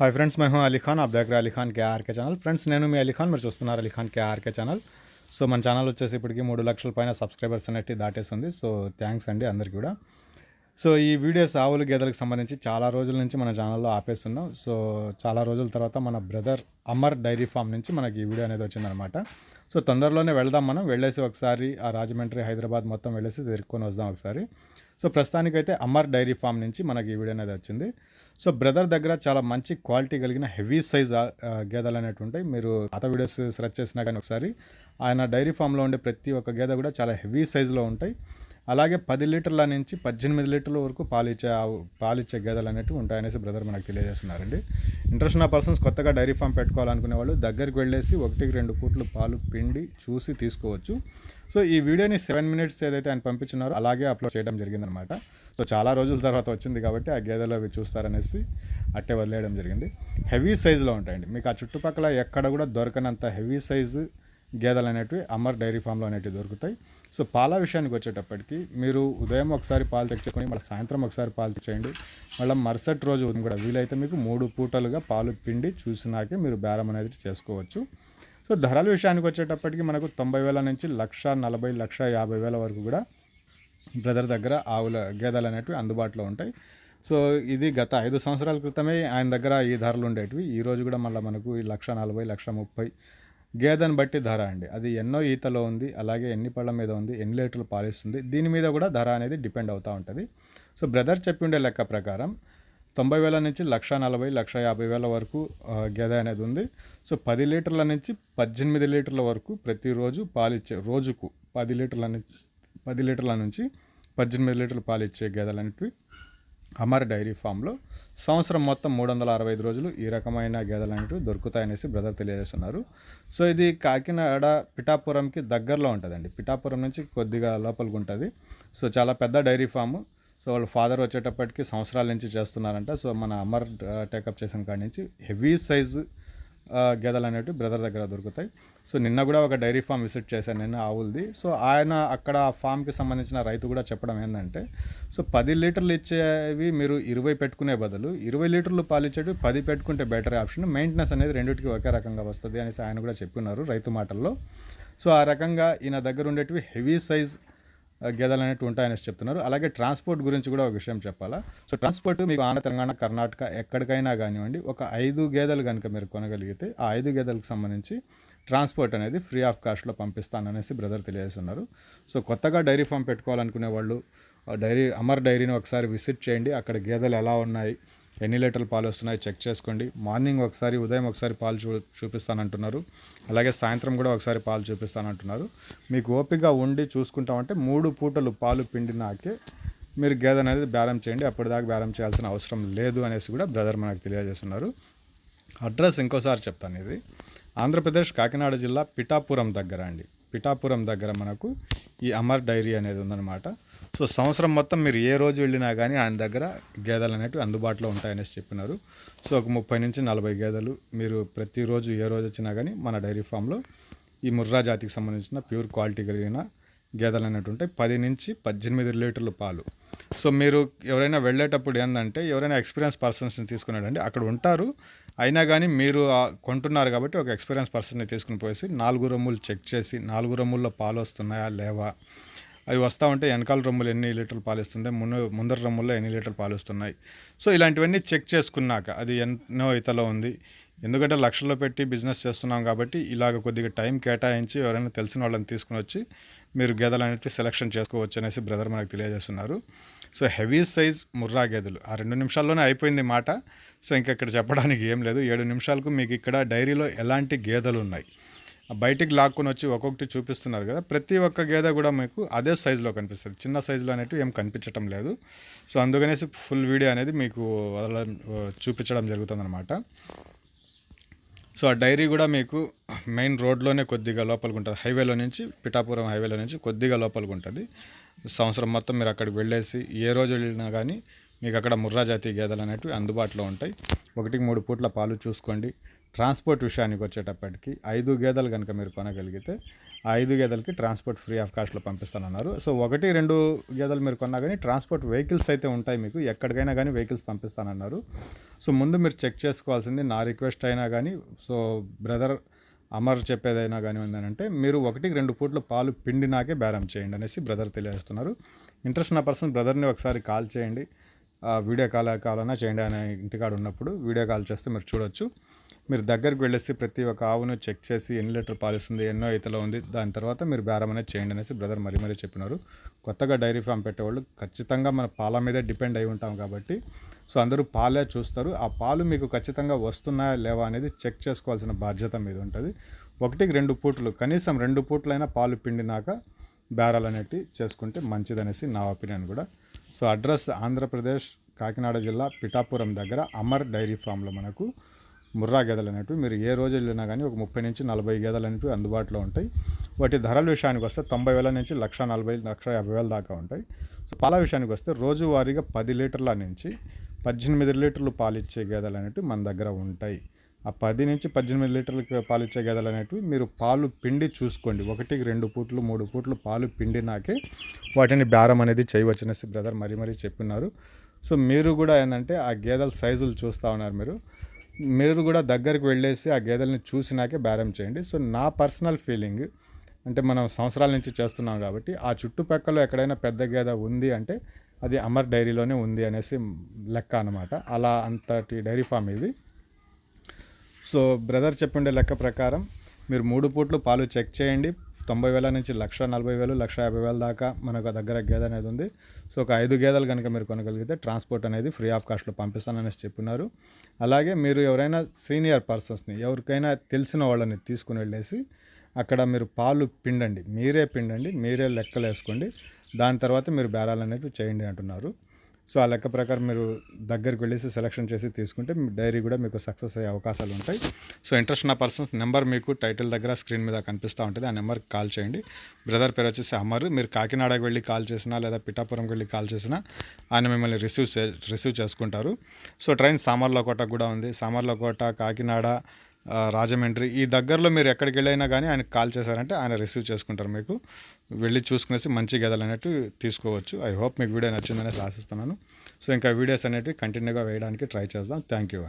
Hi friends, मैं हूं अली खान। आप देख रहे हैं अली खान के आर के ఛానల్। ఫ్రెండ్స్ నేను మీ అలీ ఖాన్, మీరు చూస్తున్నారు అలీ ఖాన్ కే ఆర్ కే ఛానల్। సో మన ఛానల్ వచ్చేసి ఇప్పటికి 3 లక్షల పైన సబ్స్క్రైబర్స్ అనేవి దాటేస్తుంది। సో థ్యాంక్స్ అండి అందరికీ కూడా। సో ఈ వీడియోస్ ఆవులు గేదెలకు సంబంధించి చాలా రోజుల నుంచి మన ఛానల్లో ఆపేస్తున్నాం। సో చాలా రోజుల తర్వాత మన బ్రదర్ అమర్ డైరీ ఫామ్ నుంచి మనకి ఈ వీడియో అనేది వచ్చిందనమాట। సో తొందరలోనే వెళ్దాం, మనం వెళ్ళేసి ఒకసారి ఆ రాజమండ్రి హైదరాబాద్ మొత్తం వెళ్ళేసి తిరుక్కొని వద్దాం ఒకసారి। సో ప్రస్తుతానికైతే అమర్ డైరీ ఫామ్ నుంచి మనకి ఈ వీడియో అనేది వచ్చింది। సో బ్రదర్ దగ్గర చాలా మంచి క్వాలిటీ కలిగిన హెవీ సైజ్ గేదెలు అనేవి ఉంటాయి। మీరు పాత వీడియోస్ సెర్చ్ చేసినా కానీ ఒకసారి ఆయన డైరీ ఫామ్లో ఉండే ప్రతి ఒక్క గేదె కూడా చాలా హెవీ సైజులో ఉంటాయి। అలాగే 10 లీటర్ల నుంచి 18 లీటర్ల వరకు పాలిచ్చే గేదెలు అనేవి ఉంటాయనేసి బ్రదర్ మనకు తెలియజేస్తున్నారండి। ఇంట్రెస్ట్ ఉన్న పర్సన్స్ కొత్తగా డైరీ ఫామ్ పెట్టుకోవాలనుకునే వాళ్ళు దగ్గరికి వెళ్ళేసి 1-2 పూటలు పాలు పిండి చూసి తీసుకోవచ్చు। సో ఈ వీడియోని 7 మినిట్స్ ఏదైతే ఆయన పంపించున్నారో అలాగే అప్లోడ్ చేయడం జరిగిందనమాట। సో చాలా రోజుల తర్వాత వచ్చింది కాబట్టి ఆ గేదెలు అవి చూస్తారనేసి అట్టే వదిలేయడం జరిగింది। హెవీ సైజులో ఉంటాయండి, మీకు ఆ చుట్టుపక్కల ఎక్కడ కూడా దొరకనంత హెవీ సైజు గేదెలు అనేటివి అమర్ డైరీ ఫామ్లో అనేటివి దొరుకుతాయి। సో పాల విషయానికి వచ్చేటప్పటికి మీరు ఉదయం ఒకసారి పాలు తెచ్చుకొని మళ్ళీ సాయంత్రం ఒకసారి పాలు తెచ్చేయండి, మళ్ళీ మరుసటి రోజు కూడా వీలైతే మీకు 3 పూటలుగా పాలు పిండి చూసినాకే మీరు బేరం అనేది చేసుకోవచ్చు। సో ధరల విషయానికి వచ్చేటప్పటికి మనకు 90,000 నుంచి 1,40,000, 1,50,000 వరకు కూడా బ్రదర్ దగ్గర గేదెలు అనేటివి అందుబాటులో ఉంటాయి। సో ఇది గత 5 సంవత్సరాల క్రితమే ఆయన దగ్గర ఈ ధరలు ఉండేటివి। ఈరోజు కూడా మళ్ళీ మనకు 1,40,000, 1,30,000 గేదెని బట్టి ధర అండి, అది ఎన్నో ఈతలో ఉంది, అలాగే ఎన్ని పళ్ళ మీద ఉంది, ఎన్ని లీటర్లు పాలిస్తుంది, దీని మీద కూడా ధర అనేది డిపెండ్ అవుతూ ఉంటుంది। సో బ్రదర్ చెప్పి ఉండే లెక్క ప్రకారం 90,000 నుంచి 1,40,000, 1,50,000 వరకు గేదె అనేది ఉంది। సో 10 లీటర్ల నుంచి 18 లీటర్ల వరకు ప్రతిరోజు పాలిచ్చే, రోజుకు 10 లీటర్ల నుంచి 18 లీటర్లు పాలిచ్చే గేదెలు అనేటివి అమర్ డైరీ ఫామ్లో సంవత్సరం మొత్తం 365 రోజులు ఈ రకమైన గేదెలు అనేటివి దొరుకుతాయనేసి బ్రదర్ తెలియజేస్తున్నారు। సో ఇది కాకినాడ పిఠాపురంకి దగ్గరలో ఉంటుందండి, పిఠాపురం నుంచి కొద్దిగా లోపలికి ఉంటుంది। సో చాలా పెద్ద డైరీ ఫాము। సో వాళ్ళ ఫాదర్ వచ్చేటప్పటికి సంవత్సరాల నుంచి చేస్తున్నారంట। సో మన అమర్ టేకప్ చేసిన కాడి నుంచి హెవీ సైజు గేదెలు అనేవి బ్రదర్ దగ్గర దొరుకుతాయి। సో నిన్న కూడా ఒక డైరీ ఫామ్ విజిట్ చేశాను నేను, ఆవులది। సో ఆయన అక్కడ ఫామ్కి సంబంధించిన రైతు కూడా చెప్పడం ఏంటంటే, సో 10 లీటర్లు ఇచ్చేవి మీరు 20 పెట్టుకునే బదులు 20 లీటర్లు పాలిచ్చేవి 10 పెట్టుకుంటే బెటర్ ఆప్షన్, మెయింటెనెన్స్ అనేది రెండింటికి ఒకే రకంగా వస్తుంది అనేసి ఆయన కూడా చెప్పున్నారు రైతు మాటల్లో। సో ఆ రకంగా ఈయన దగ్గర ఉండేటివి హెవీ సైజ్ గేదెలు అనేవి ఉంటాయనేసి చెప్తున్నారు। అలాగే ట్రాన్స్పోర్ట్ గురించి కూడా ఒక విషయం చెప్పాలా। సో ట్రాన్స్పోర్ట్ మీకు ఆంధ్ర, తెలంగాణ, కర్ణాటక ఎక్కడికైనా కానివ్వండి, ఒక 5 గేదెలు కనుక మీరు కొనగలిగితే ఆ 5 గేదెలకు సంబంధించి ట్రాన్స్పోర్ట్ అనేది ఫ్రీ ఆఫ్ కాస్ట్లో పంపిస్తాననేసి బ్రదర్ తెలియజేస్తున్నారు। సో కొత్తగా డైరీ ఫామ్ పెట్టుకోవాలనుకునే వాళ్ళు అమర్ డైరీని ఒకసారి విజిట్ చేయండి, అక్కడ గేదెలు ఎలా ఉన్నాయి, ఎన్ని లీటర్లు పాలు వస్తున్నాయి చెక్ చేసుకోండి। మార్నింగ్ ఒకసారి, ఉదయం ఒకసారి పాలు చూపిస్తానంటున్నారు, అలాగే సాయంత్రం కూడా ఒకసారి పాలు చూపిస్తానంటున్నారు। మీకు ఓపికగా ఉండి చూసుకుంటామంటే 3 పూటలు పాలు పిండినాకే మీరు గేదె అనేది బేరం చేయండి, అప్పటిదాకా బేరం చేయాల్సిన అవసరం లేదు అనేసి కూడా బ్రదర్ మనకు తెలియజేస్తున్నారు। అడ్రస్ ఇంకోసారి చెప్తాను, ఇది ఆంధ్రప్రదేశ్ కాకినాడ జిల్లా పిఠాపురం దగ్గర అండి, పిఠాపురం దగ్గర మనకు ఈ అమర్ డైరీ అనేది ఉందన్నమాట। సో సంవత్సరం మొత్తం మీరు ఏ రోజు వెళ్ళినా కానీ ఆయన దగ్గర గేదెలు అనేవి అందుబాటులో ఉంటాయనేసి చెప్పినారు। సో ఒక 30 నుంచి 40 గేదెలు మీరు ప్రతిరోజు ఏ రోజు వచ్చినా కానీ మన డైరీ ఫామ్లో ఈ ముర్రా జాతికి సంబంధించిన ప్యూర్ క్వాలిటీ కలిగిన గేదెలు అనేవి ఉంటాయి। 10 నుంచి 18 లీటర్లు పాలు। సో మీరు ఎవరైనా వెళ్ళేటప్పుడు ఏంటంటే, ఎవరైనా ఎక్స్పీరియన్స్ పర్సన్స్ని తీసుకున్నాడండి, అక్కడ ఉంటారు, అయినా కానీ మీరు కొంటున్నారు కాబట్టి ఒక ఎక్స్పీరియన్స్ పర్సన్ని తీసుకుని పోయేసి 4 రొమ్ములు చెక్ చేసి, 4 రొమ్ముల్లో పాలు వస్తున్నాయా లేవా, అవి వస్తూ ఉంటే వెనకాల రొమ్ములు ఎన్ని లీటర్లు పాలు ఇస్తుంది, ముందర రొమ్ముల్లో ఎన్ని లీటర్లు పాలు వస్తున్నాయి, సో ఇలాంటివన్నీ చెక్ చేసుకున్నాక అది ఎన్నో ఇతలో ఉంది, ఎందుకంటే లక్షల్లో పెట్టి బిజినెస్ చేస్తున్నాం కాబట్టి ఇలాగ కొద్దిగా టైం కేటాయించి ఎవరైనా తెలిసిన వాళ్ళని తీసుకుని వచ్చి మీరు గేదెలు అనేవి సెలెక్షన్ చేసుకోవచ్చు అనేసి బ్రదర్ మనకు తెలియజేస్తున్నారు। సో హెవీ సైజ్ ముర్రా గేదెలు ఆ 2 నిమిషాల్లోనే అయిపోయింది మాట। సో ఇంకా ఇక్కడ చెప్పడానికి ఏం లేదు, 7 నిమిషాలకు మీకు ఇక్కడ డైరీలో ఎలాంటి గేదెలు ఉన్నాయి బయటికి లాక్కొని వచ్చి ఒక్కొక్కటి చూపిస్తున్నారు కదా, ప్రతి ఒక్క గేదె కూడా మీకు అదే సైజులో కనిపిస్తుంది, చిన్న సైజులో అనేవి ఏం కనిపించడం లేదు। సో అందుకనేసి ఫుల్ వీడియో అనేది మీకు చూపించడం జరుగుతుందన్నమాట। సో ఆ డైరీ కూడా మీకు మెయిన్ రోడ్లోనే కొద్దిగా లోపలికి ఉంటుంది, హైవేలో నుంచి, పిఠాపురం హైవేలో నుంచి కొద్దిగా లోపలికి ఉంటుంది। సంవత్సరం మొత్తం మీరు అక్కడికి వెళ్ళేసి ఏ రోజు వెళ్ళినా కానీ మీకు అక్కడ ముర్రా జాతి గేదెలు అనేవి అందుబాటులో ఉంటాయి। 1-3 పూట్ల పాలు చూసుకోండి। ట్రాన్స్పోర్ట్ విషయానికి వచ్చేటప్పటికి 5 గేదెలు కనుక మీరు కొనగలిగితే ఆ 5 గేదెలకి ట్రాన్స్పోర్ట్ ఫ్రీ ఆఫ్ కాస్ట్లో పంపిస్తానన్నారు. సో 1-2 గేదెలు మీరు కొన్నా కానీ ట్రాన్స్పోర్ట్ వెహికల్స్ అయితే ఉంటాయి, మీకు ఎక్కడికైనా కానీ వెహికల్స్ పంపిస్తానన్నారు. సో ముందు మీరు చెక్ చేసుకోవాల్సింది, నా రిక్వెస్ట్ అయినా కానీ, సో బ్రదర్ అమర్ చెప్పేదైనా కానీ ఉందనంటే, మీరు 1-2 పూట్లు పాలు పిండినాకే బేరం చేయండి అనేసి బ్రదర్ తెలియజేస్తున్నారు. ఇంట్రెస్ట్ ఉన్న పర్సన్ బ్రదర్ని ఒకసారి కాల్ చేయండి, వీడియో కాల్ చేయండి. ఆయన ఇంటికాడ ఉన్నప్పుడు వీడియో కాల్ చేస్తే మీరు చూడొచ్చు. మీరు దగ్గరికి వెళ్ళేసి ప్రతి ఒక్క ఆవును చెక్ చేసి ఎన్ని లీటర్ పాలు ఇస్తుంది, ఎన్నో ఈతలో ఉంది, దాని తర్వాత మీరు బేరం అనేది చేయండి అనేసి బ్రదర్ మరీ చెప్పినారు. కొత్తగా డైరీ ఫామ్ పెట్టేవాళ్ళు ఖచ్చితంగా మన పాల మీదే డిపెండ్ అయి ఉంటాం కాబట్టి, సో అందరూ పాలే చూస్తారు. ఆ పాలు మీకు ఖచ్చితంగా వస్తున్నాయా లేవా అనేది చెక్ చేసుకోవాల్సిన బాధ్యత మీద ఉంటుంది. 1-2 పూటలు, కనీసం 2 పూటలైనా పాలు పిండినాక బేరాలు అనేటివి చేసుకుంటే మంచిదనేసి నా ఒపీనియన్ కూడా. సో అడ్రస్ ఆంధ్రప్రదేశ్ కాకినాడ జిల్లా పిఠాపురం దగ్గర అమర్ డైరీ ఫామ్లో మనకు ముర్రా గేదెలు అనేటివి మీరు ఏ రోజు వెళ్ళినా కానీ ఒక 30-40 గేదెలు అనేటివి అందుబాటులో ఉంటాయి. వాటి ధరల విషయానికి వస్తే 90,000 నుంచి 1,40,000-1,50,000 దాకా ఉంటాయి. సో పాల విషయానికి వస్తే రోజువారీగా 10 లీటర్ల నుంచి 18 లీటర్లు పాలిచ్చే గేదెలు అనేటివి మన దగ్గర ఉంటాయి. ఆ 10 నుంచి 18 లీటర్లకు పాలిచ్చే గేదెలు అనేటివి మీరు పాలు పిండి చూసుకోండి. 1-2 పూట్లు 3 పూట్లు పాలు పిండినాకే వాటిని బేరం అనేది చేయవచ్చు అనేసి బ్రదర్ మరీ చెప్పినారు. సో మీరు కూడా ఏంటంటే ఆ గేదెల సైజులు చూస్తూ ఉన్నారు, మీరు కూడా దగ్గరికి వెళ్ళేసి ఆ గేదెలని చూసినాకే బేరం చేయండి. సో నా పర్సనల్ ఫీలింగ్ అంటే, మనం సంవత్సరాల నుంచి చేస్తున్నాం కాబట్టి ఆ చుట్టుపక్కల ఎక్కడైనా పెద్ద గేదె ఉంది అంటే అది అమర్ డైరీలోనే ఉంది అనేసి లెక్క అనమాట. అలా అంతటి డైరీ ఫామ్ ఇది. సో బ్రదర్ చెప్పిండే లెక్క ప్రకారం మీరు 3 పూట్లు పాలు చెక్ చేయండి. 90,000 నుంచి 1,40,000, 1,50,000 దాకా మనకు దగ్గర గేదె అనేది ఉంది. సో ఒక 5 గేదెలు కనుక మీరు కొనగలిగితే ట్రాన్స్పోర్ట్ అనేది ఫ్రీ ఆఫ్ కాస్ట్లో పంపిస్తాననేసి చెప్పినారు. అలాగే మీరు ఎవరైనా సీనియర్ పర్సన్స్ని, ఎవరికైనా తెలిసిన వాళ్ళని తీసుకుని వెళ్ళేసి అక్కడ మీరు పాలు పిండండి, మీరే లెక్కలు వేసుకోండి. దాని తర్వాత మీరు బేరాలు అనేవి చేయండి అంటున్నారు. సో ఆ లెక్క ప్రకారం మీరు దగ్గరికి వెళ్ళేసి సెలెక్షన్ చేసి తీసుకుంటే మీ డైరీ కూడా మీకు సక్సెస్ అయ్యే అవకాశాలు ఉంటాయి. సో ఇంట్రెస్ట్ ఉన్న పర్సన్స్ నెంబర్ మీకు టైటిల్ దగ్గర స్క్రీన్ మీద కనిపిస్తూ ఉంటుంది, ఆ నెంబర్కి కాల్ చేయండి. బ్రదర్ పేరు వచ్చేసి అమర్. మీరు కాకినాడకి వెళ్ళి కాల్ చేసినా లేదా పిఠాపురంకి వెళ్ళి కాల్ చేసినా ఆయన మిమ్మల్ని రిసీవ్ చేసుకుంటారు. సో ట్రైన్ సామర్లకోటకు కూడా ఉంది. సామర్లకోట, కాకినాడ, రాజమండ్రి ఈ దగ్గరలో మీరు ఎక్కడికి వెళ్ళైనా కానీ ఆయనకు కాల్ చేశారంటే ఆయన రిసీవ్ చేసుకుంటారు. మీకు వెళ్ళి చూసుకునేసి మంచి గేదెలు అనేవి తీసుకోవచ్చు. ఐ హోప్ మీకు వీడియో నచ్చిందనేసి ఆశిస్తున్నాను. సో ఇంకా వీడియోస్ అనేవి కంటిన్యూగా వేయడానికి ట్రై చేద్దాం. థ్యాంక్ యూ అండి.